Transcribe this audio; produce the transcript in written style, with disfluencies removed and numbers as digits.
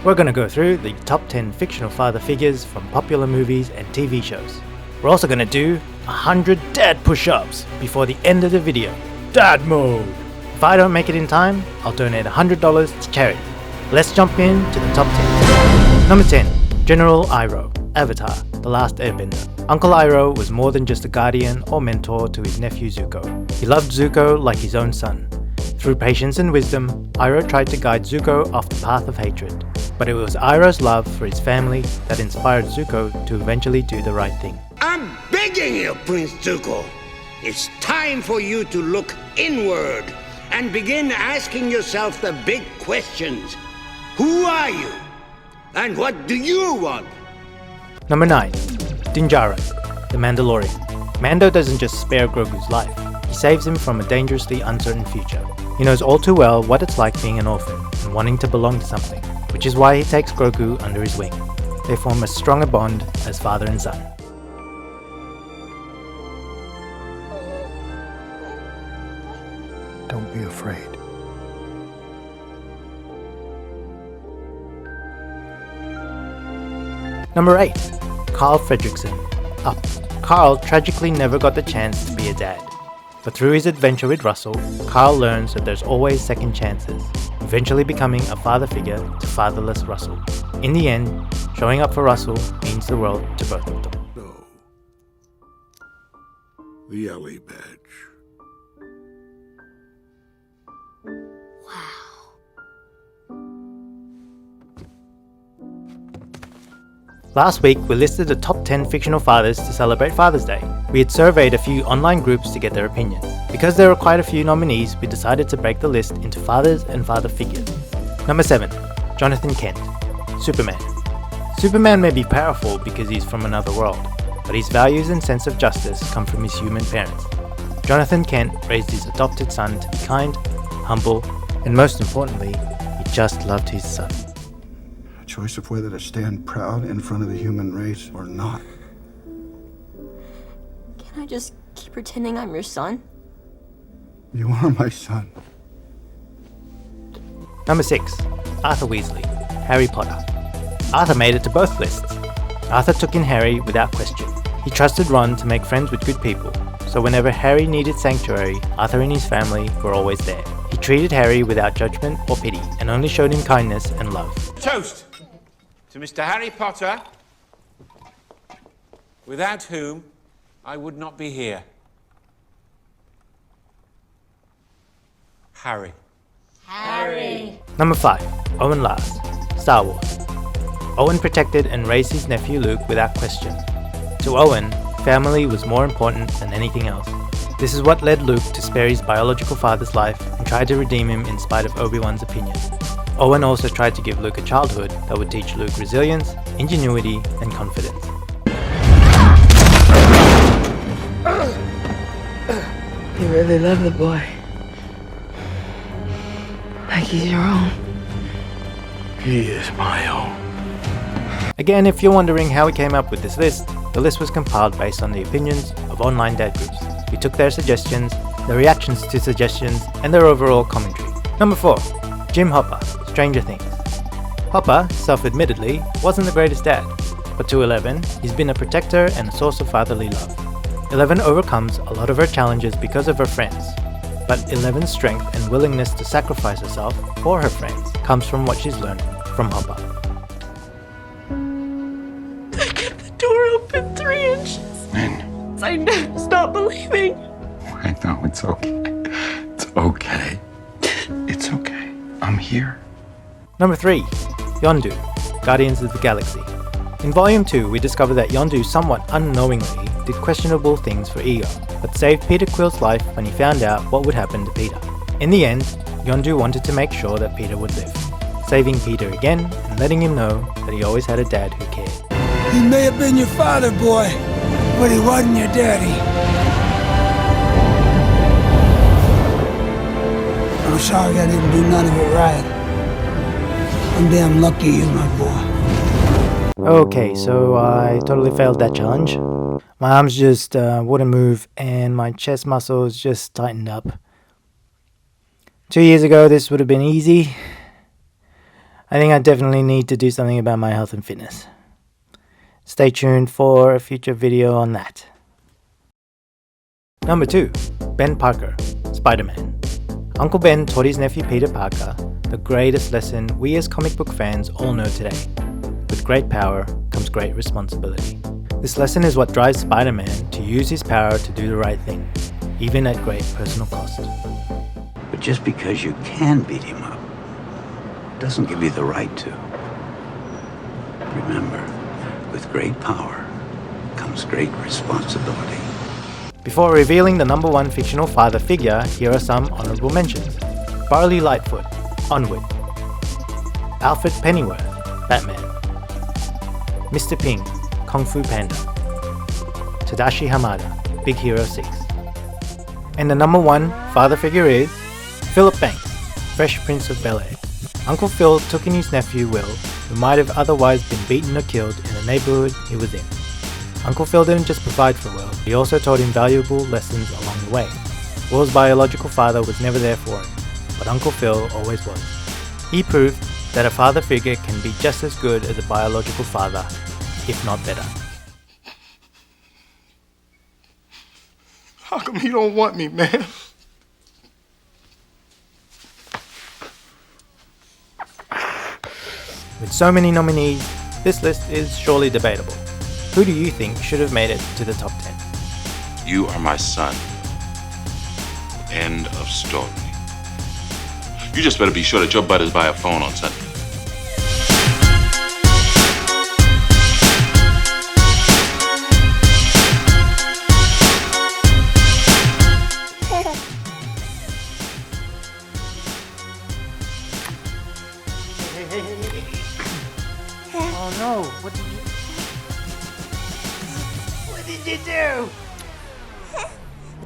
We're going to go through the top 10 fictional father figures from popular movies and TV shows. We're also going to do 100 dad push-ups before the end of the video. Dad mode! If I don't make it in time, I'll donate $100 to charity. Let's jump into the top 10. Number 10. General Iroh, Avatar, The Last Airbender. Uncle Iroh was more than just a guardian or mentor to his nephew Zuko. He loved Zuko like his own son. Through patience and wisdom, Iroh tried to guide Zuko off the path of hatred. But it was Iroh's love for his family that inspired Zuko to eventually do the right thing. I'm begging you, Prince Zuko. It's time for you to look inward and begin asking yourself the big questions. Who are you? And what do you want? Number 9. Din Djarin, the Mandalorian. Mando doesn't just spare Grogu's life, he saves him from a dangerously uncertain future. He knows all too well what it's like being an orphan and wanting to belong to something, which is why he takes Grogu under his wing. They form a stronger bond as father and son. Don't be afraid. Number 8. Carl Fredricksen, Up. Carl tragically never got the chance to be a dad. But through his adventure with Russell, Carl learns that there's always second chances, eventually becoming a father figure to fatherless Russell. In the end, showing up for Russell means the world to both of them. No. The Ellie badge. Last week, we listed the top 10 fictional fathers to celebrate Father's Day. We had surveyed a few online groups to get their opinions. Because there were quite a few nominees, we decided to break the list into fathers and father figures. Number 7. Jonathan Kent, Superman. Superman may be powerful because he's from another world, but his values and sense of justice come from his human parents. Jonathan Kent raised his adopted son to be kind, humble, and most importantly, he just loved his son. Choice of whether to stand proud in front of the human race or not. Can I just keep pretending I'm your son? You are my son. Number 6. Arthur Weasley, Harry Potter. Arthur made it to both lists. Arthur took in Harry without question. He trusted Ron to make friends with good people, so whenever Harry needed sanctuary, Arthur and his family were always there. He treated Harry without judgment or pity, and only showed him kindness and love. Toast to Mr. Harry Potter, without whom I would not be here. Harry. Number 5. Owen Lars, Star Wars. Owen protected and raised his nephew Luke without question. To Owen, family was more important than anything else. This is what led Luke to spare his biological father's life and try to redeem him in spite of Obi-Wan's opinion. Owen also tried to give Luke a childhood that would teach Luke resilience, ingenuity, and confidence. You really love the boy. Like he's your own. He is my own. Again, if you're wondering how we came up with this list, the list was compiled based on the opinions of online dad groups. We took their suggestions, their reactions to suggestions, and their overall commentary. Number 4. Jim Hopper, Stranger Things. Hopper, self-admittedly, wasn't the greatest dad, but to Eleven, he's been a protector and a source of fatherly love. Eleven overcomes a lot of her challenges because of her friends, but Eleven's strength and willingness to sacrifice herself for her friends comes from what she's learned from Hopper. I kept the door open 3 inches. When? I never stopped believing. I know it's okay. It's okay. It's okay. I'm here. Number 3. Yondu, Guardians of the Galaxy. In Volume 2, we discover that Yondu somewhat unknowingly did questionable things for Ego, but saved Peter Quill's life when he found out what would happen to Peter. In the end, Yondu wanted to make sure that Peter would live, saving Peter again and letting him know that he always had a dad who cared. He may have been your father, boy, but he wasn't your daddy. I'm sorry I didn't do none of it right. I'm damn lucky you're my boy. Okay, so I totally failed that challenge. My arms just wouldn't move and my chest muscles just tightened up. 2 years ago this would have been easy. I think I definitely need to do something about my health and fitness. Stay tuned for a future video on that. Number 2. Ben Parker, Spider-Man. Uncle Ben taught his nephew Peter Parker the greatest lesson we as comic book fans all know today. With great power comes great responsibility. This lesson is what drives Spider-Man to use his power to do the right thing, even at great personal cost. But just because you can beat him up doesn't give you the right to. Remember, with great power comes great responsibility. Before revealing the number 1 fictional father figure, here are some honorable mentions. Barley Lightfoot, Onward. Alfred Pennyworth, Batman. Mr. Ping, Kung Fu Panda. Tadashi Hamada, Big Hero 6. And the number 1 father figure is Philip Banks, Fresh Prince of Bel-Air. Uncle Phil took in his nephew Will, who might have otherwise been beaten or killed in the neighborhood he was in. Uncle Phil didn't just provide for Will, he also taught him valuable lessons along the way. Will's biological father was never there for him, but Uncle Phil always was. He proved that a father figure can be just as good as a biological father, if not better. How come you don't want me, man? With so many nominees, this list is surely debatable. Who do you think should have made it to the top 10? You are my son. End of story. You just better be sure that your butt is by a phone on Sunday. Oh no, what did you do?